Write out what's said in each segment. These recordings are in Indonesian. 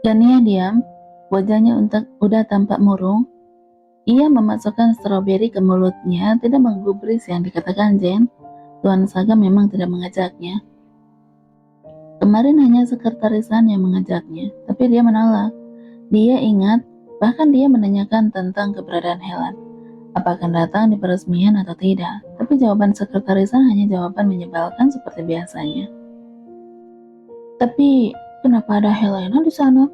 Dania diam, wajahnya udah tampak murung. Ia memasukkan stroberi ke mulutnya, tidak menggubris yang dikatakan Jen. Tuan Saga memang tidak mengajaknya. Kemarin hanya sekretarisan yang mengajaknya, tapi dia menolak. Dia ingat, bahkan dia menanyakan tentang keberadaan Helen. Apakah datang di peresmian atau tidak? Tapi jawaban sekretarisan hanya jawaban menyebalkan seperti biasanya. Tapi kenapa ada Helena di sana?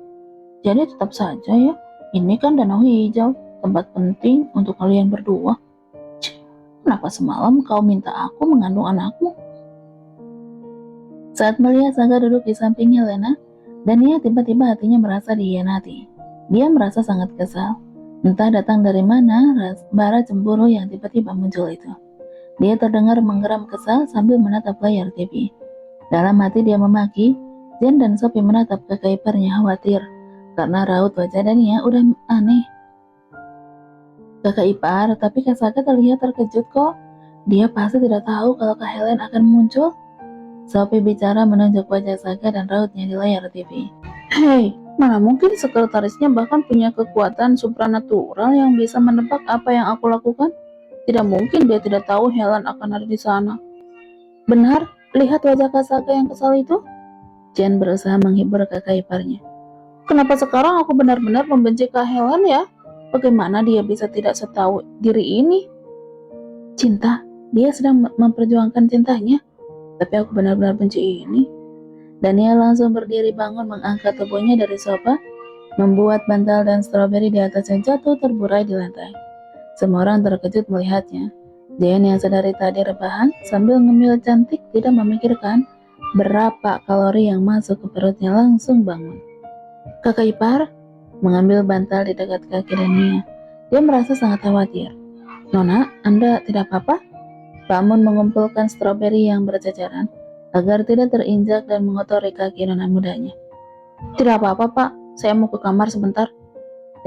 Jadi tetap saja ya, ini kan danau hijau, tempat penting untuk kalian berdua. Cih, kenapa semalam kau minta aku mengandung anakmu? Saat melihat Saga duduk di samping Helena, Dania tiba-tiba hatinya merasa dihianati. Dia merasa sangat kesal. Entah datang dari mana bara cemburu yang tiba-tiba muncul itu. Dia terdengar menggeram kesal sambil menatap layar TV. Dalam hati dia memaki, Jen dan Sophie menatap kakak iparnya khawatir karena raut wajah Dania udah aneh. Kakak ipar, tapi Kak Saga terlihat terkejut kok. Dia pasti tidak tahu kalau Kak Helen akan muncul. Sophie bicara menunjuk wajah Saga dan rautnya di layar TV. Hei, mana mungkin sekretarisnya bahkan punya kekuatan supranatural yang bisa menebak apa yang aku lakukan? Tidak mungkin dia tidak tahu Helen akan ada di sana. Benar, lihat wajah Kak Saga yang kesal itu. Jen berusaha menghibur kakak iparnya. Kenapa sekarang aku benar-benar membenci Kak Helen ya? Bagaimana dia bisa tidak setahu diri ini? Cinta, dia sedang memperjuangkan cintanya. Tapi aku benar-benar benci ini. Daniel langsung berdiri bangun mengangkat tubuhnya dari sofa, membuat bantal dan stroberi di atasnya jatuh terburai di lantai. Semua orang terkejut melihatnya. Jen yang sedari tadi rebahan sambil ngemil cantik tidak memikirkan berapa kalori yang masuk ke perutnya langsung bangun. Kakak ipar mengambil bantal di dekat kaki Dania. Dia merasa sangat khawatir. Nona, Anda tidak apa-apa? Pak Mun mengumpulkan stroberi yang berjajaran agar tidak terinjak dan mengotori kaki nona mudanya. Tidak apa-apa, Pak. Saya mau ke kamar sebentar.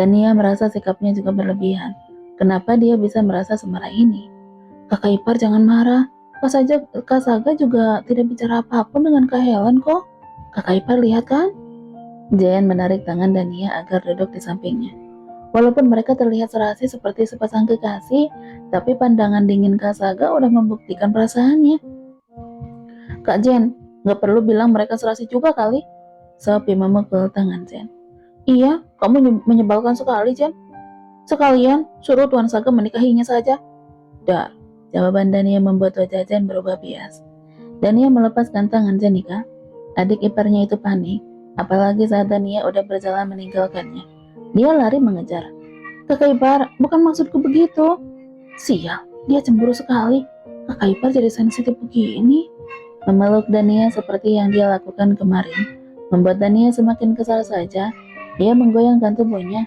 Dania merasa sikapnya juga berlebihan. Kenapa dia bisa merasa semarah ini? Kakak ipar jangan marah. Kak Saga juga tidak bicara apapun dengan Kak Helen kok. Kakak ipar lihat kan? Jen menarik tangan Dania agar duduk di sampingnya. Walaupun mereka terlihat serasi seperti sepasang kekasih, tapi pandangan dingin Kak Saga udah membuktikan perasaannya. Kak Jen, gak perlu bilang mereka serasi juga kali. Sophie memukul tangan Jen. Iya, kamu menyebalkan sekali Jen. Sekalian, suruh Tuan Saga menikahinya saja. Dar, jawaban Dania membuat wajah Jen berubah bias. Dania melepaskan tangan Jenika. Adik iparnya itu panik, apalagi saat Dania udah berjalan meninggalkannya. Dia lari mengejar. Kakak ipar, bukan maksudku begitu. Sial, dia cemburu sekali. Kakak ipar jadi sensitif begini. Memeluk Dania seperti yang dia lakukan kemarin, membuat Dania semakin kesal saja. Dia menggoyangkan tubuhnya.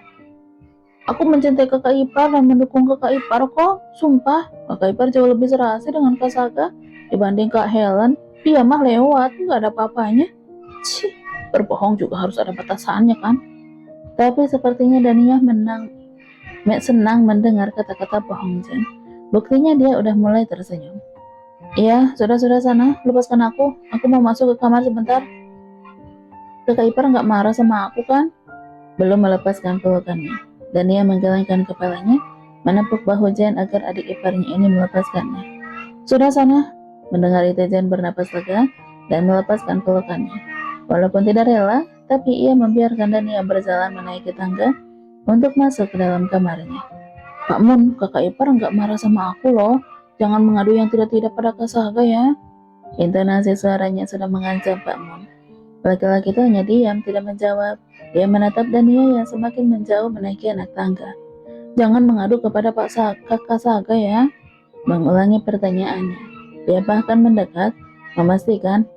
Aku mencintai kakak ipar dan mendukung kakak ipar kok. Sumpah, kakak ipar jauh lebih serasi dengan Kak Saga dibanding Kak Helen. Dia mah lewat, nggak ada apa-apanya. Cih, berbohong juga harus ada batasannya kan? Tapi sepertinya Dania senang mendengar kata-kata bohong Jen. Buktinya dia udah mulai tersenyum. Iya, sudah sana, lepaskan aku. Aku mau masuk ke kamar sebentar. Kakak ipar nggak marah sama aku kan? Belum melepaskan pelukannya. Dania menggelengkan kepalanya, menepuk bahu Jen agar adik iparnya ini melepaskannya. Sudah sana. Mendengar itu Jen bernapas lega dan melepaskan pelukannya. Walaupun tidak rela, tapi ia membiarkan Dania berjalan menaiki tangga untuk masuk ke dalam kamarnya. Pak Mun, kakak ipar nggak marah sama aku loh. Jangan mengadu yang tidak-tidak pada Kak Saga ya. Intonasi suaranya sudah mengancam Pak Mun. Laki-laki itu hanya diam, tidak menjawab. Dia menatap Dania yang semakin menjauh menaiki anak tangga. Jangan mengadu kepada Kak Saga ya. Mengulangi pertanyaannya. Dia bahkan mendekat, memastikan.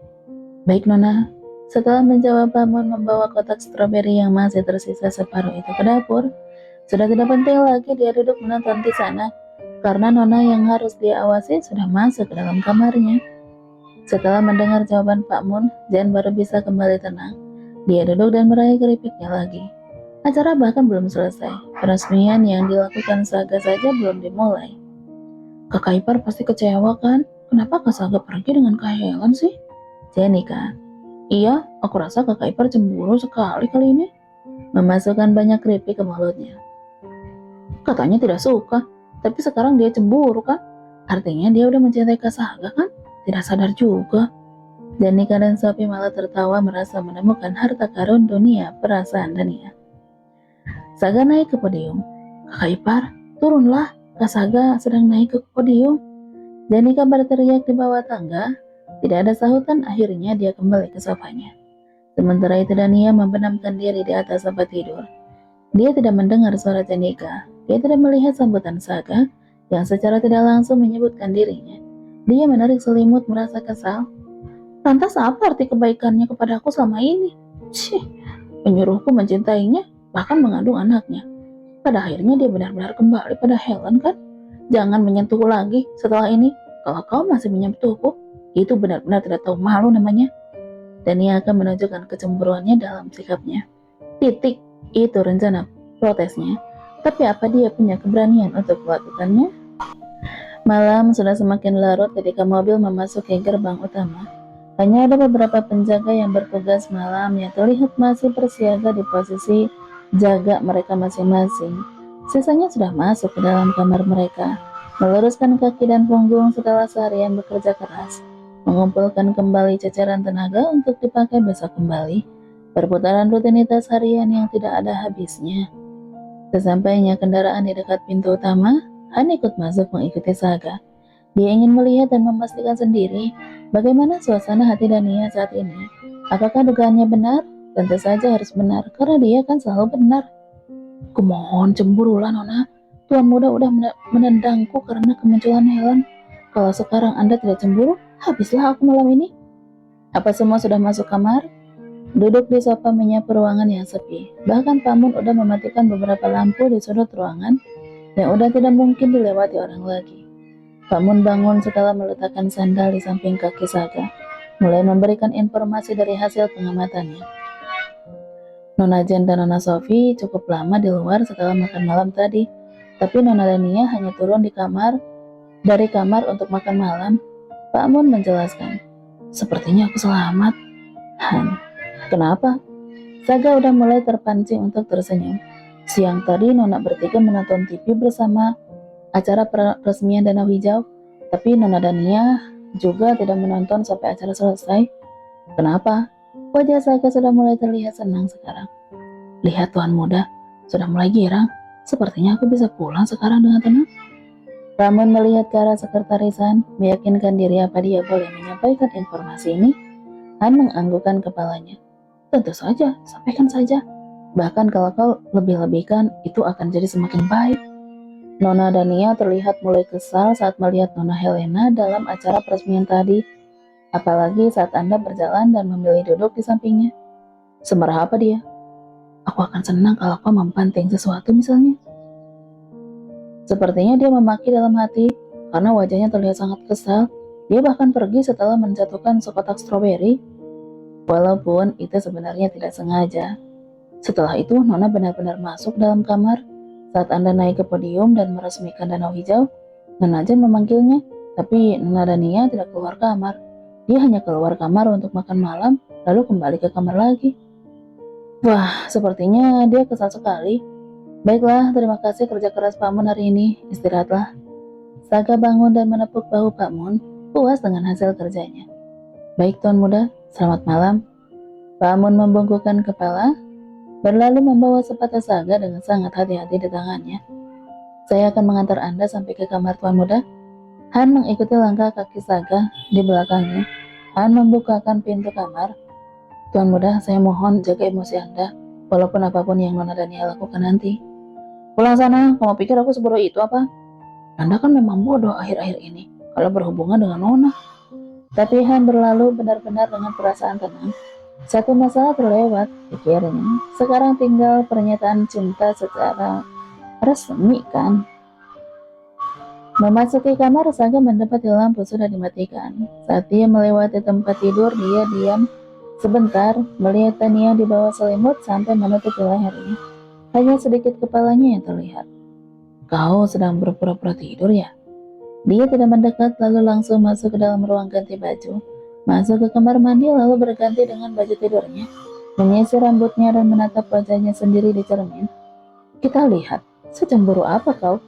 Baik Nona. Setelah menjawab, Pak Mun membawa kotak stroberi yang masih tersisa separuh itu ke dapur. Sudah tidak penting lagi dia duduk menonton di sana, karena Nona yang harus dia awasi sudah masuk ke dalam kamarnya. Setelah mendengar jawaban Pak Mun, Jen baru bisa kembali tenang. Dia duduk dan meraih keripiknya lagi. Acara bahkan belum selesai. Peresmian yang dilakukan Saga saja belum dimulai. Kakak ipar pasti kecewa kan? Kenapa Kak Saga pergi dengan Kak Helen sih? Jenika. Iya, aku rasa kakak ipar cemburu sekali kali ini. memasukkan banyak keripik ke mulutnya. Katanya tidak suka, tapi sekarang dia cemburu kan? Artinya dia udah mencintai Kak Saga kan? Tidak sadar juga. Danika dan Sophie malah tertawa merasa menemukan harta karun dunia perasaan Dania. Saga naik ke podium. Kakak ipar, turunlah. Kak Saga sedang naik ke podium. Danika berteriak di bawah tangga. Tidak ada sahutan, akhirnya dia kembali ke sofanya. Sementara itu Dania membenamkan diri di atas tempat tidur. Dia tidak mendengar suara Danika. Dia tidak melihat sambutan Saga yang secara tidak langsung menyebutkan dirinya. Dia menarik selimut merasa kesal. Lantas apa arti kebaikannya kepada aku selama ini? Cih, menyuruhku mencintainya, bahkan mengandung anaknya. Pada akhirnya dia benar-benar kembali pada Helen kan? Jangan menyentuhku lagi setelah ini. Kalau kau masih menyentuhku, itu benar-benar tidak tahu malu namanya. Dan ia akan menunjukkan kecemburuannya dalam sikapnya. Titik, itu rencana protesnya. Tapi apa dia punya keberanian untuk melakukannya? Malam sudah semakin larut ketika mobil memasuki gerbang utama. Hanya ada beberapa penjaga yang bertugas malam yang terlihat masih bersiaga di posisi jaga mereka masing-masing. Sisanya sudah masuk ke dalam kamar mereka, meluruskan kaki dan punggung setelah seharian bekerja keras, mengumpulkan kembali ceceran tenaga untuk dipakai besok kembali, perputaran rutinitas harian yang tidak ada habisnya. Sesampainya kendaraan di dekat pintu utama, Han ikut masuk mengikuti Saga. Dia ingin melihat dan memastikan sendiri bagaimana suasana hati Dania saat ini. Apakah dugaannya benar? Tentu saja harus benar, karena dia kan selalu benar. Kumohon cemburulah Nona. Tuan muda udah menendangku karena kemunculan Helen. Kalau sekarang Anda tidak cemburu, habislah aku malam ini. Apa semua sudah masuk kamar? Duduk di sofa menyapu ruangan yang sepi. Bahkan Pak Mun udah mematikan beberapa lampu di sudut ruangan yang udah tidak mungkin dilewati orang lagi. Pak Mun bangun setelah meletakkan sandal di samping kaki Saga, mulai memberikan informasi dari hasil pengamatannya. Nona Jen dan Nona Sophie cukup lama di luar setelah makan malam tadi, tapi Nona Dania hanya turun dari kamar untuk makan malam. Pak Mun menjelaskan, sepertinya aku selamat. Han, kenapa? Saga udah mulai terpancing untuk tersenyum. Siang tadi Nona bertiga menonton TV bersama acara peresmian Danau Hijau, tapi Nona Dania juga tidak menonton sampai acara selesai. Kenapa? Wajah Saga sudah mulai terlihat senang sekarang. Lihat tuan muda, sudah mulai girang. Sepertinya aku bisa pulang sekarang dengan tenang. Ramon melihat ke arah sekretarisan, meyakinkan diri apa dia boleh menyampaikan informasi ini. Han menganggukkan kepalanya. Tentu saja, sampaikan saja. Bahkan kalau kau lebih-lebihkan, itu akan jadi semakin baik. Nona Dania terlihat mulai kesal saat melihat Nona Helena dalam acara peresmian tadi. Apalagi saat Anda berjalan dan memilih duduk di sampingnya. Semarah apa dia? Aku akan senang kalau kau membanting sesuatu misalnya. Sepertinya dia memaki dalam hati, karena wajahnya terlihat sangat kesal. Dia bahkan pergi setelah menjatuhkan sekotak stroberi. Walaupun itu sebenarnya tidak sengaja. Setelah itu, Nona benar-benar masuk dalam kamar. Saat Anda naik ke podium dan meresmikan Danau Hijau, Nona Jen memanggilnya, tapi Nona Dania tidak keluar kamar. Dia hanya keluar kamar untuk makan malam, lalu kembali ke kamar lagi. Wah, sepertinya dia kesal sekali. Baiklah, terima kasih kerja keras Pak Mun hari ini. Istirahatlah. Saga bangun dan menepuk bahu Pak Mun, puas dengan hasil kerjanya. Baik Tuan Muda, selamat malam. Pak Mun membungkukkan kepala, berlalu membawa sepatu Saga dengan sangat hati-hati di tangannya. Saya akan mengantar Anda sampai ke kamar Tuan Muda. Han mengikuti langkah kaki Saga di belakangnya. Han membukakan pintu kamar. Tuan Muda, saya mohon jaga emosi Anda, walaupun apapun yang Nona Dania lakukan nanti. Pulang sana, kamu pikir aku sebodoh itu apa? Anda kan memang bodoh akhir-akhir ini, kalau berhubungan dengan Nona. Tapi Han berlalu benar-benar dengan perasaan tenang. Satu masalah terlewat, pikirnya. Sekarang tinggal pernyataan cinta secara resmi kan? Memasuki kamar, Saga mendapati lampu sudah dimatikan. Saat dia melewati tempat tidur, dia diam sebentar, melihat Tania di bawah selimut sampai menutupi lehernya. Hanya sedikit kepalanya yang terlihat. Kau sedang berpura-pura tidur ya? Dia tidak mendekat, lalu langsung masuk ke dalam ruang ganti baju. Masuk ke kamar mandi, lalu berganti dengan baju tidurnya. menyisir rambutnya dan menatap wajahnya sendiri di cermin. Kita lihat, secemburu apa kau?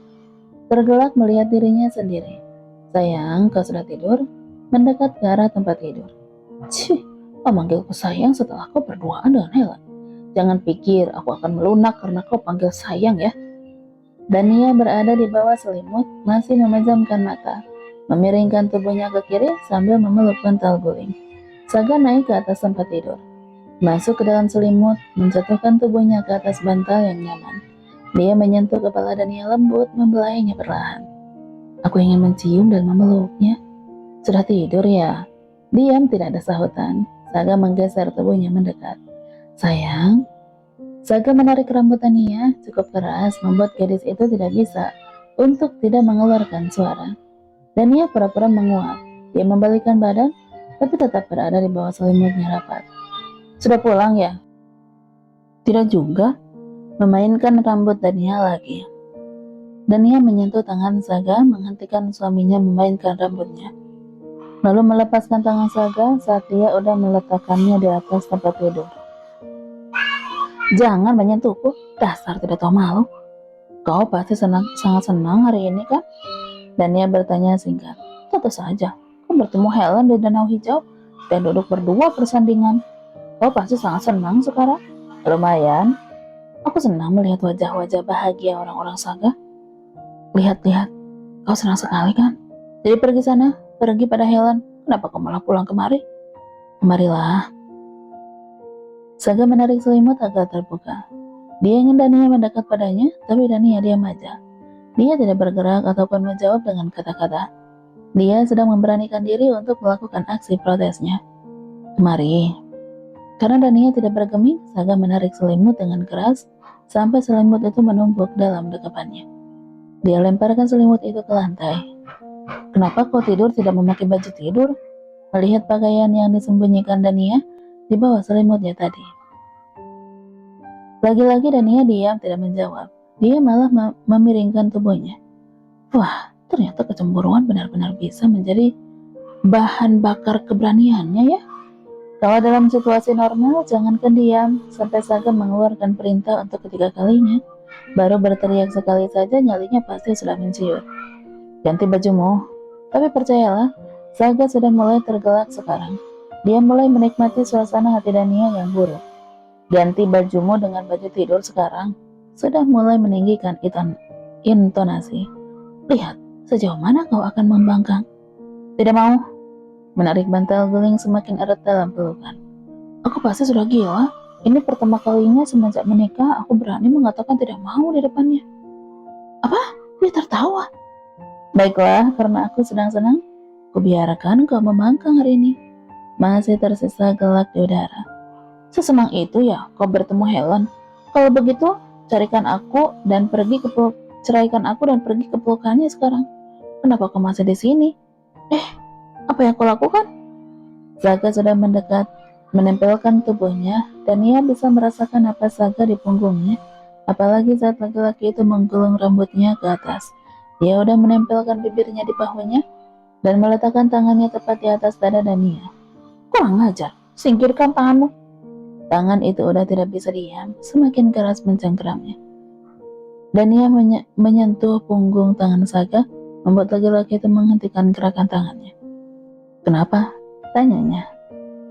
Tergelak melihat dirinya sendiri. Sayang, kau sudah tidur? Mendekat ke arah tempat tidur. Cih, kau manggilku sayang setelah kau berduaan dengan Helen. Jangan pikir aku akan melunak karena kau panggil sayang ya. Dania berada di bawah selimut, masih memejamkan mata, memiringkan tubuhnya ke kiri sambil memeluk bantal guling. Saga naik ke atas tempat tidur, masuk ke dalam selimut, menjatuhkan tubuhnya ke atas bantal yang nyaman. Dia menyentuh kepala Dania lembut, membelainya perlahan. Aku ingin mencium dan memeluknya. Sudah tidur ya? Diam, tidak ada sahutan. Saga menggeser tubuhnya mendekat. Sayang. Saga menarik rambut Dania cukup keras, membuat gadis itu tidak bisa untuk tidak mengeluarkan suara. Dania pura-pura menguap. Dia membalikkan badan, tapi tetap berada di bawah selimutnya rapat. Sudah pulang ya? Tidak juga. Memainkan rambut Dania lagi. Dania menyentuh tangan Saga, menghentikan suaminya memainkan rambutnya. Lalu melepaskan tangan Saga saat dia udah meletakkannya di atas tempat tidur. Jangan menyentuhku, dasar tidak tahu malu. Kau pasti sangat senang hari ini kan? Dania bertanya singkat. Tentu saja, kau bertemu Helen di Danau Hijau dan duduk berdua persandingan. Kau pasti sangat senang sekarang? Lumayan. Aku senang melihat wajah-wajah bahagia orang-orang Saga. Lihat-lihat, kau senang sekali kan? Jadi pergi sana, pergi pada Helen. Kenapa kau malah pulang kemari? Kemarilah. Saga menarik selimut agak terbuka. Dia ingin Dania mendekat padanya, tapi Dania diam aja. Dia tidak bergerak ataupun menjawab dengan kata-kata. Dia sedang memberanikan diri untuk melakukan aksi protesnya. Kemari. Karena Dania tidak bergeming, Saga menarik selimut dengan keras sampai selimut itu menumpuk dalam dekapannya. Dia lemparkan selimut itu ke lantai. Kenapa kau tidur tidak memakai baju tidur? Melihat pakaian yang disembunyikan Dania di bawah selimutnya tadi. Lagi-lagi Dania diam tidak menjawab. Dia malah memiringkan tubuhnya. Wah, ternyata kecemburuan benar-benar bisa menjadi bahan bakar keberaniannya ya. Kalau dalam situasi normal, jangankan diam, sampai Saga mengeluarkan perintah untuk ketiga kalinya. Baru berteriak sekali saja nyalinya pasti sudah menciut. Ganti bajumu. Tapi percayalah, Saga sudah mulai tergelak sekarang. Dia mulai menikmati suasana hati Dania yang buruk. Ganti bajumu dengan baju tidur sekarang. Sudah mulai meninggikan intonasi. Lihat, sejauh mana kau akan membangkang. Tidak mau. Menarik bantal guling semakin erat dalam pelukan. Aku pasti sudah gila. Ini pertama kalinya semenjak menikah aku berani mengatakan tidak mau di depannya. Apa? Dia tertawa. Baiklah, karena aku sedang senang, kubiarkan kau membangkang hari ini. Masih tersisa gelak di udara. Sesenang itu ya kau bertemu Helen. Kalau begitu, ceraikan aku dan pergi ke pelukannya sekarang. Kenapa kau masih di sini? Apa yang kau lakukan? Saga sudah mendekat, menempelkan tubuhnya, dan ia bisa merasakan napas Saga di punggungnya. Apalagi saat laki-laki itu menggulung rambutnya ke atas. Dia udah menempelkan bibirnya di bahunya dan meletakkan tangannya tepat di atas dada Dania. Kurang ajar, singkirkan tanganmu. Tangan itu udah tidak bisa diam, semakin keras mencengkeramnya. Dania menyentuh punggung tangan Saga, membuat laki-laki itu menghentikan gerakan tangannya. Kenapa? Tanyanya.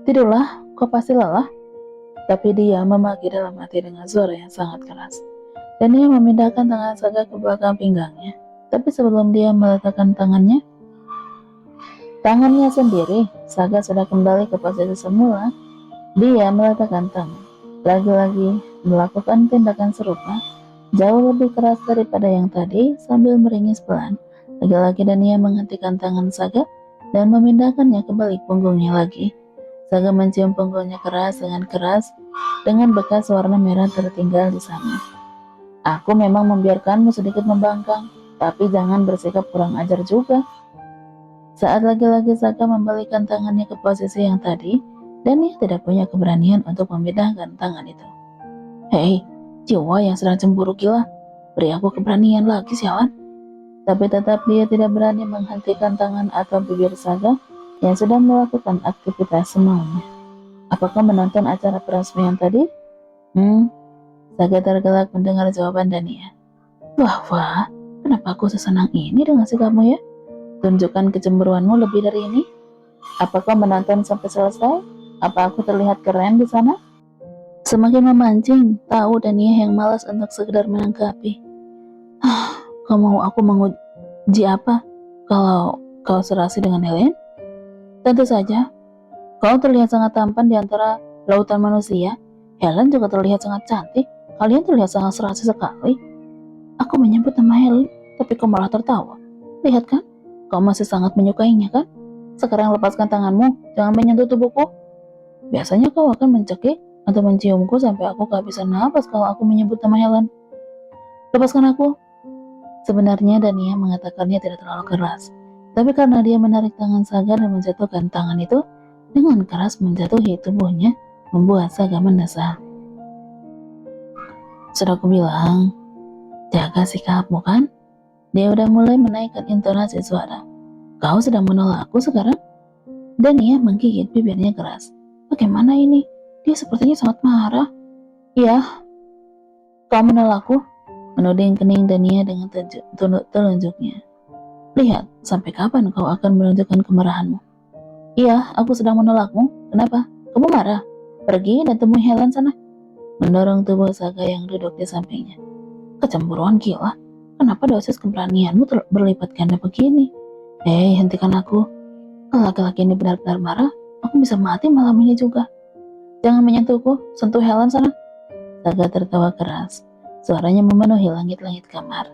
Tidurlah, kau pasti lelah. Tapi dia memaki dalam hati dengan suara yang sangat keras. Dania memindahkan tangan Saga ke belakang pinggangnya. Tapi sebelum dia meletakkan tangannya sendiri, Saga sudah kembali ke posisi semula. Dia meletakkan tangan, lagi-lagi melakukan tindakan serupa, jauh lebih keras daripada yang tadi, sambil meringis pelan. Lagi-lagi Dania menghentikan tangan Saga dan memindahkannya ke balik punggungnya lagi. Saga mencium punggungnya keras, dengan bekas warna merah tertinggal di sana. Aku memang membiarkanmu sedikit membangkang, tapi jangan bersikap kurang ajar juga. Saat lagi-lagi Saga membalikkan tangannya ke posisi yang tadi, Dania tidak punya keberanian untuk memindahkan tangan itu. Hei, jiwa yang sedang cemburu gila, beri aku keberanian lagi sialan. Tapi tetap dia tidak berani menghentikan tangan atau bibir Saga yang sedang melakukan aktivitas semaunya. Apakah menonton acara peresmian tadi? Hmm, Saga tergelak mendengar jawaban Dania. Wah, kenapa aku sesenang ini dengan sikapmu ya? Tunjukkan kecemburuanmu lebih dari ini. Apakah menonton sampai selesai? Apa aku terlihat keren di sana? Semakin memancing, tahu Dania yang malas untuk sekedar menanggapi. Kau mau aku menguji apa? Kalau kau serasi dengan Helen? Tentu saja, kau terlihat sangat tampan di antara lautan manusia. Helen juga terlihat sangat cantik. Kalian terlihat sangat serasi sekali. Aku menyebut nama Helen, tapi kau malah tertawa. Lihat kan, kau masih sangat menyukainya kan? Sekarang lepaskan tanganmu, jangan menyentuh tubuhku. Biasanya kau akan mencekik atau menciumku sampai aku kehabisan napas kalau aku menyebut nama Helen. Lepaskan aku. Sebenarnya Dania mengatakannya tidak terlalu keras, tapi karena dia menarik tangan Saga dan menjatuhkan tangan itu dengan keras menjatuhi tubuhnya, membuat Saga mendesah. Sudah aku bilang, jaga sikapmu kan? Dia udah mulai menaikkan intonasi suara. Kau sedang menolakku sekarang? Dania menggigit bibirnya keras. Bagaimana ini? Dia sepertinya sangat marah. Iya, kau menolakku? Menuding kening Dania dengan telunjuknya. Lihat, sampai kapan kau akan menunjukkan kemarahanmu? Iya, aku sedang menolakmu. Kenapa? Kamu marah? Pergi dan temui Helen sana. Mendorong tubuh Saga yang duduk di sampingnya. Kecemburuan gila. Kenapa dosis keberanianmu berlipat ganda begini? Hei, hentikan aku. Kalau laki-laki ini benar-benar marah, aku bisa mati malam ini juga. Jangan menyentuhku, sentuh Helen sana. Saga tertawa keras. Suaranya memenuhi langit-langit kamar.